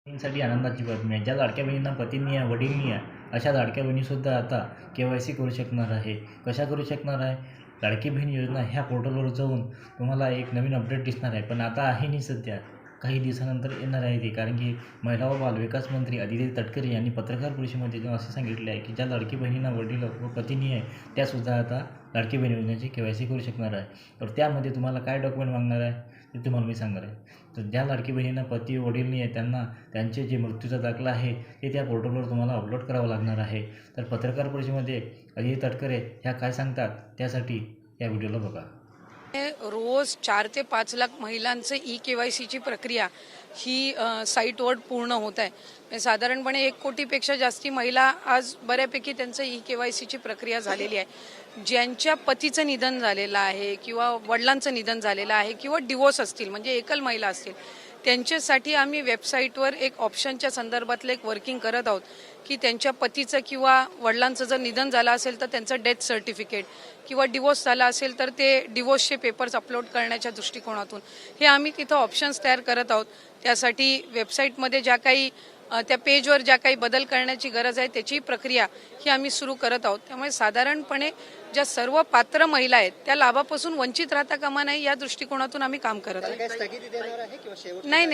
बहिणींसाठी आनंदाची बातमी आहे. ज्या लाडक्या बहिणींना पती नाही आहे, वडील नाही आहे, अशा लाडक्या बहिणीसुद्धा आता के-वाय-सी करू शकणार आहे. कशा करू शकणार आहे? लाडकी बहीण योजना ह्या पोर्टलवर जाऊन तुम्हाला एक नवीन अपडेट दिसणार आहे. पण आता आहे नाही सध्या, काही दिवसानंतर येणार आहे ते. कारण की महिला व बालविकास मंत्री अदिती तटकरे यांनी पत्रकार परिषदेमध्ये असे सांगितले आहे की ज्या लाडकी बहिणींना वडील व पती नाही आहे, त्यासुद्धा आता लाडकी बहीण योजनेची के-वाय-सी करू शकणार आहे. तर त्यामध्ये तुम्हाला काय डॉक्युमेंट मागणार आहे ते तुम्हाला मी सांगणार आहे. तर ज्या लाडकी बहिणींना पती वडील नाही आहे, त्यांना त्यांचे जे मृत्यूचा दाखला आहे ते त्या पोर्टलवर तुम्हाला अपलोड करावं लागणार आहे. तर पत्रकार परिषदेमध्ये अदिती तटकरे ह्या काय सांगतात त्यासाठी या व्हिडिओला बघा. रोज 4 ते 5 लाख महिलांचे ई-के-वाय-सीची प्रक्रिया ही साईटवर पूर्ण होत आहे. साधारणपणे 1 कोटीपेक्षा जास्ती महिला आज बऱ्यापैकी त्यांचं ई-के-वाय-सीची प्रक्रिया झालेली आहे. ज्यांच्या पतीचं निधन झालेलं आहे किंवा वडिलांचं निधन झालेलं आहे किंवा डिवोर्स असतील म्हणजे एकल महिला असतील, त्यांच्यासाठी आम्ही वेबसाईटवर एक ऑप्शनच्या संदर्भातलं एक वर्किंग करत आहोत की त्यांच्या पतीचं किंवा वडिलांचं जर निधन झालं असेल तर त्यांचं डेथ सर्टिफिकेट किंवा डिवोर्स झाला असेल तर ते डिवोर्सचे पेपर्स अपलोड करण्याच्या दृष्टिकोनातून हे आम्ही तिथं ऑप्शन्स तयार करत आहोत. त्यासाठी वेबसाईटमध्ये ज्या काही त्या पेजवर ज्या काही बदल करण्याची गरज आहे त्याची प्रक्रिया ही आम्ही सुरू करत आहोत. त्यामुळे साधारणपणे ज्या सर्व पात्र महिला आहेत त्या लाभापासून वंचित राहता कामा नये या दृष्टिकोनातून आम्ही काम करत आहोत. नाही.